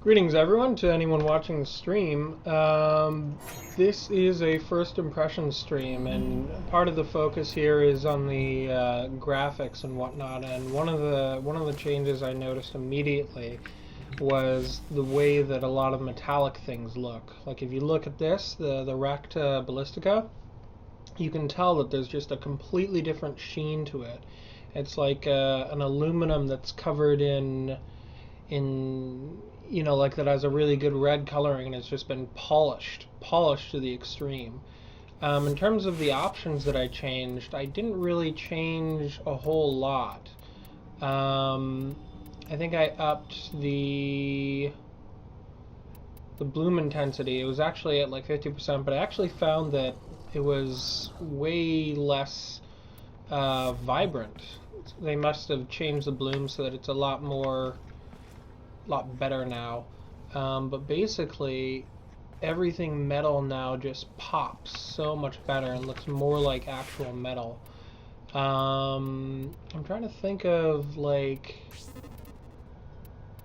Greetings, everyone, to anyone watching the stream. This is a first impression stream, and part of the focus here is on the graphics and whatnot. And one of the changes I noticed immediately was the way that a lot of metallic things look. Like if you look at this, the Recta Ballistica, you can tell that there's just a completely different sheen to it. It's like an aluminum that's covered in like that has a really good red coloring and it's just been polished to the extreme. In terms of the options that I changed, I didn't really change a whole lot. I think I upped the bloom intensity. It was actually at like 50%, but I actually found that it was way less vibrant. They must have changed the bloom so that it's a lot better now. But basically, everything metal now just pops so much better and looks more like actual metal. I'm trying to think of like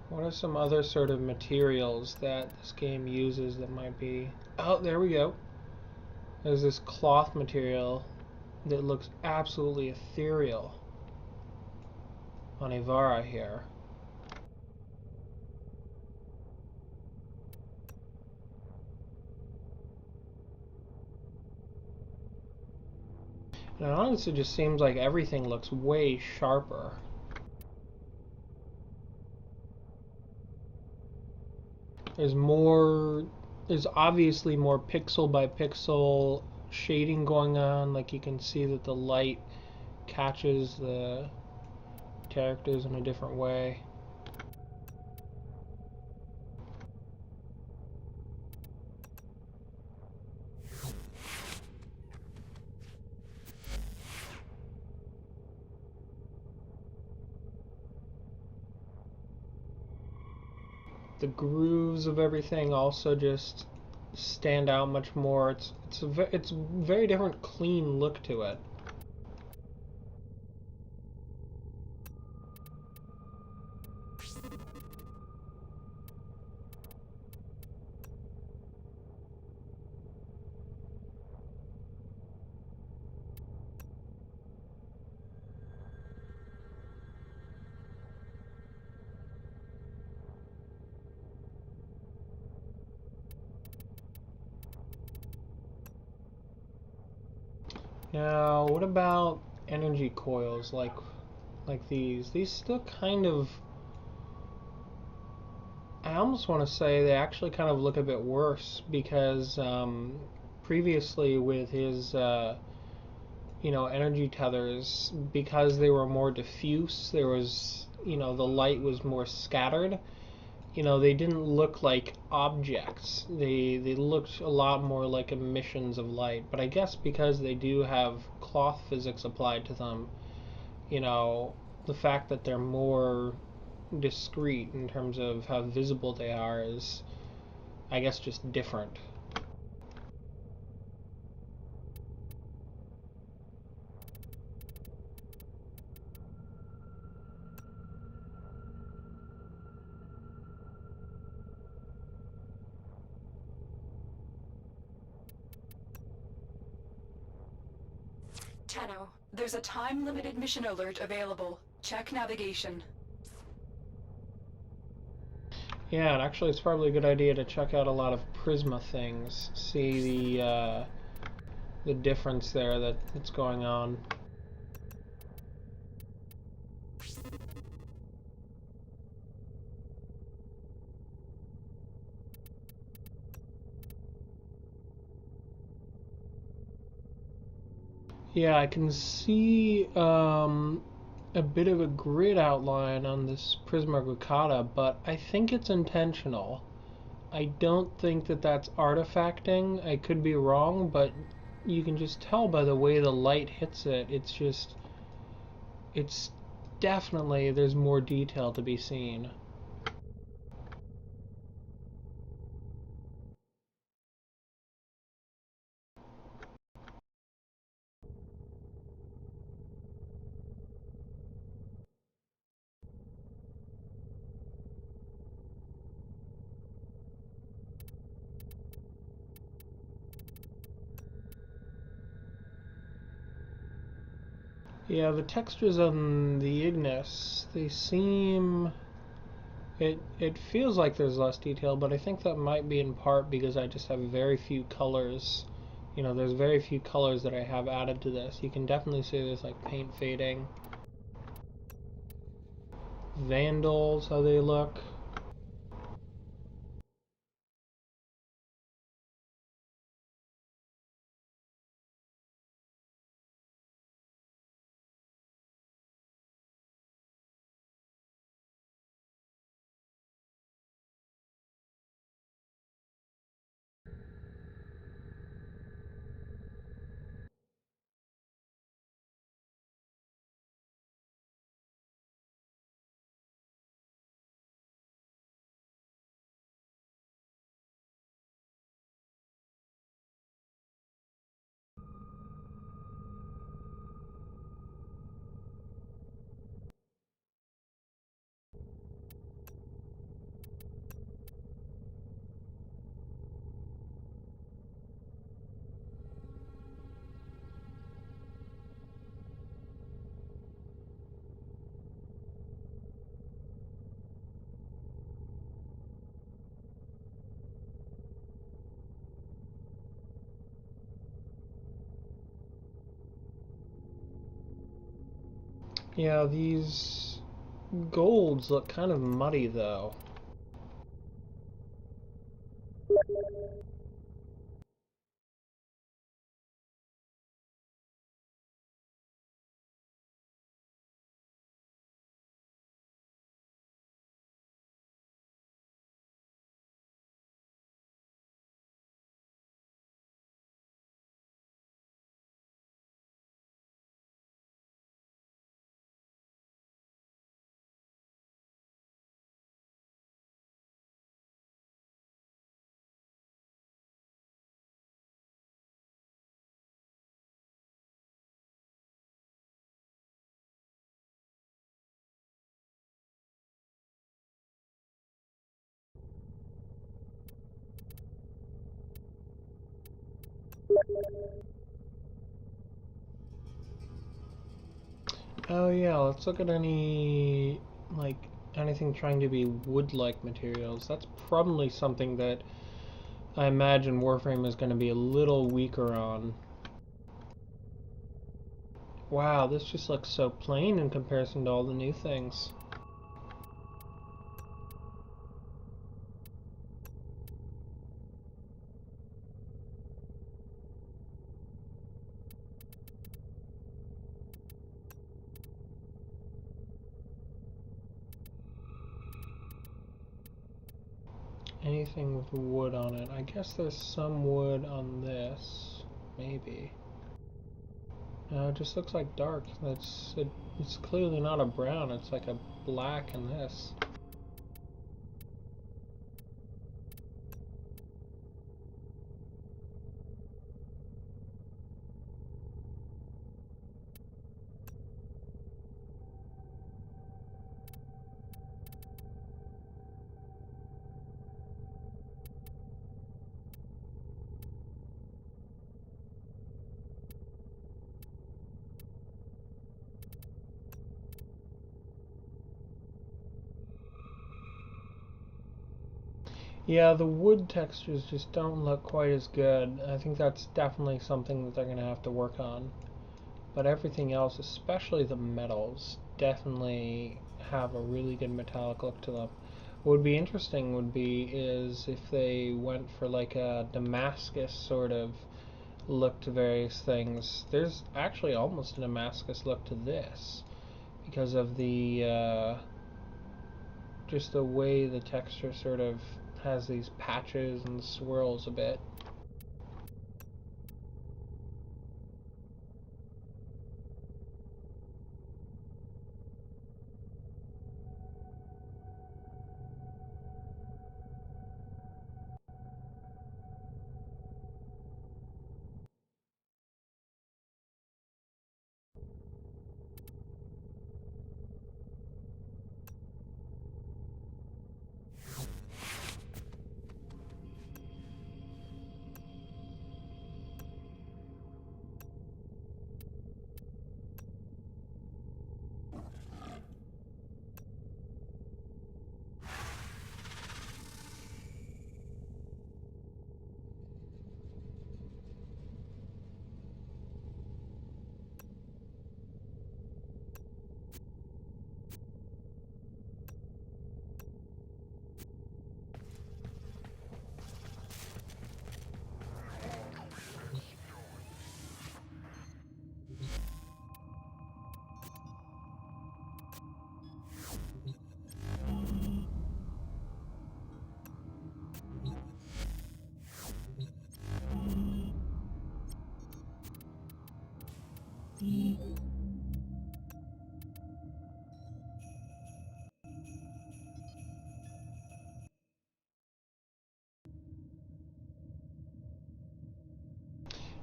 what are some other sort of materials that this game uses that might be. Oh, there we go. There's this cloth material that looks absolutely ethereal on Ivara here. And honestly, it just seems like everything looks way sharper. There's obviously more pixel by pixel shading going on. Like you can see that the light catches the characters in a different way. The grooves of everything also just stand out much more. It's a very different clean look to it. Now, what about energy coils like these? These still kind of, I almost want to say they actually kind of look a bit worse because previously with his energy tethers, because they were more diffuse, there was, the light was more scattered. They didn't look like objects. They looked a lot more like emissions of light. But I guess because they do have cloth physics applied to them, the fact that they're more discrete in terms of how visible they are is, I guess, just different. Tenno, there's a time-limited mission alert available. Check navigation. Yeah, and actually, it's probably a good idea to check out a lot of Prisma things. See the difference there that's going on. Yeah, I can see a bit of a grid outline on this Prisma Guccata, but I think it's intentional. I don't think that that's artifacting. I could be wrong, but you can just tell by the way the light hits it. It's definitely, there's more detail to be seen. Yeah, the textures on the Ignis, they seem... It feels like there's less detail, but I think that might be in part because I just have very few colors. You know, there's very few colors that I have added to this. You can definitely see there's like paint fading. Vandals, how they look. Yeah, these golds look kind of muddy though. Oh yeah, let's look at any, like, anything trying to be wood-like materials. That's probably something that I imagine Warframe is going to be a little weaker on. Wow, this just looks so plain in comparison to all the new things. Anything with wood on it. I guess there's some wood on this. Maybe. No, it just looks like dark. It's clearly not a brown. It's like a black in this. Yeah, the wood textures just don't look quite as good. I think that's definitely something that they're going to have to work on. But everything else, especially the metals, definitely have a really good metallic look to them. What would be interesting would be is if they went for like a Damascus sort of look to various things. There's actually almost a Damascus look to this because of the just the way the texture sort of has these patches and swirls a bit.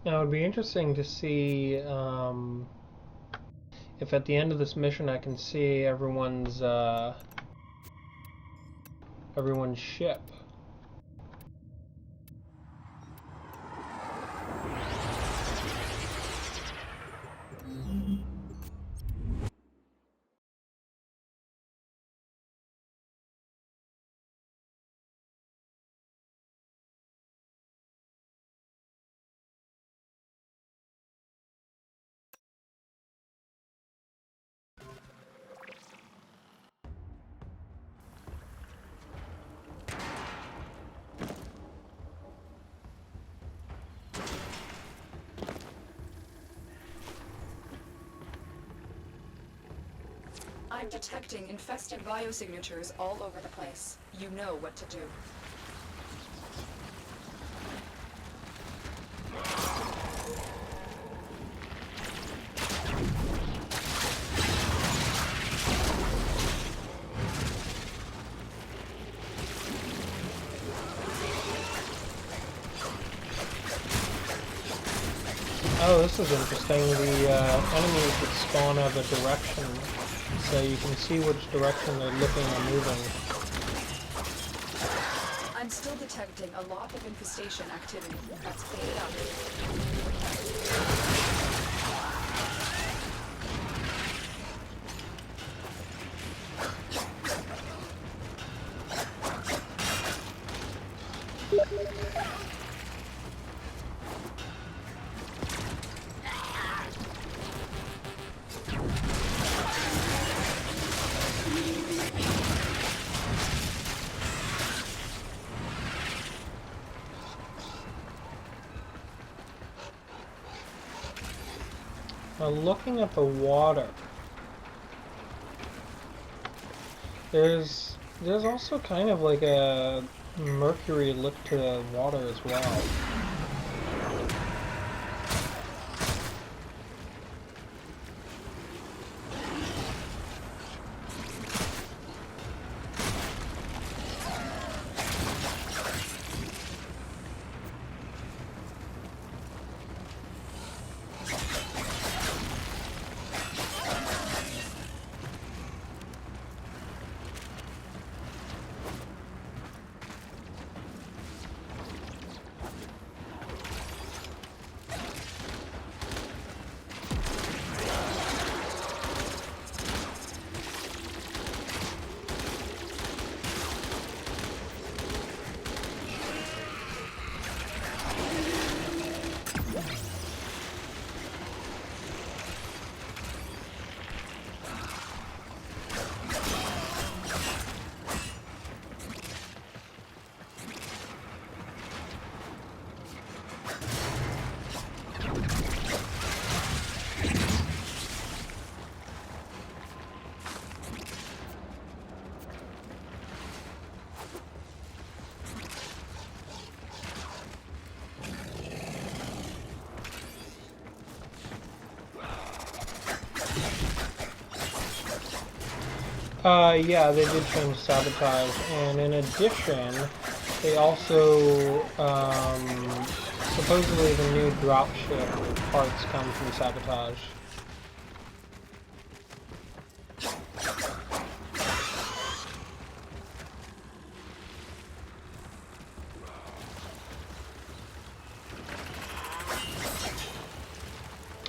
Now, it would be interesting to see if at the end of this mission I can see everyone's ship. I'm detecting infested biosignatures all over the place. You know what to do. Oh, this is interesting. The enemies that spawn have a direction, so you can see which direction they're looking or moving. I'm still detecting a lot of infestation activity. Let's clean it up. Now, looking at the water, there's also kind of like a mercury look to the water as well. Yeah, they did change sabotage, and in addition, they also, supposedly the new dropship parts come from sabotage.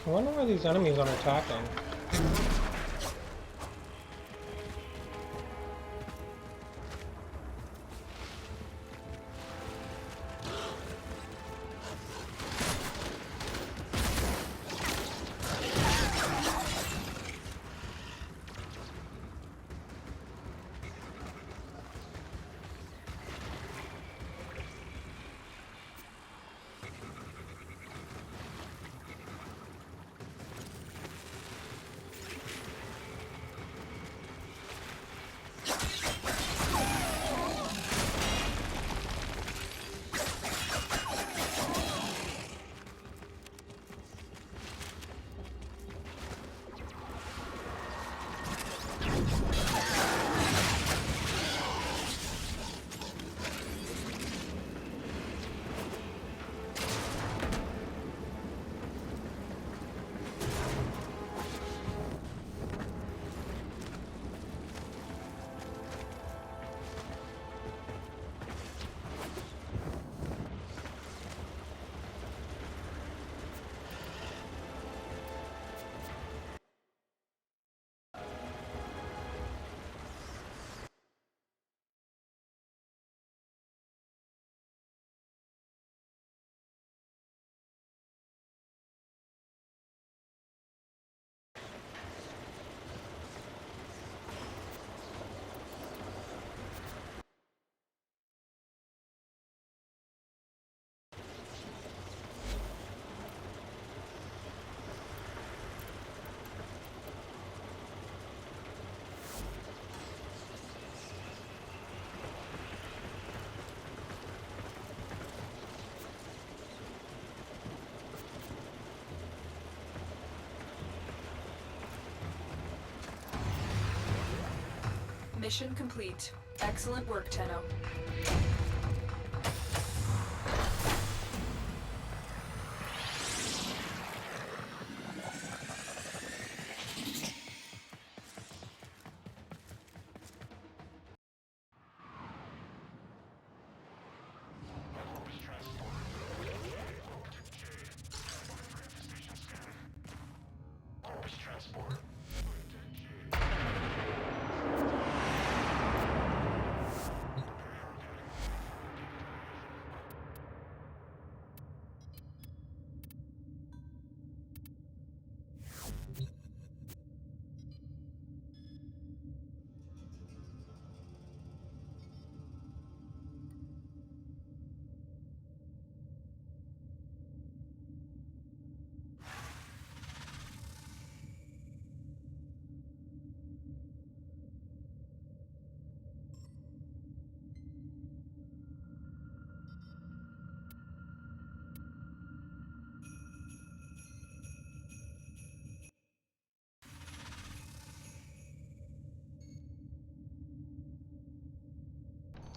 I wonder why these enemies aren't attacking. Mission complete. Excellent work, Tenno.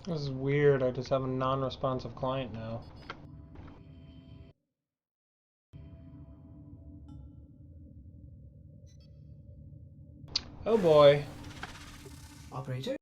This is weird. I just have a non-responsive client now. Oh boy. Operator?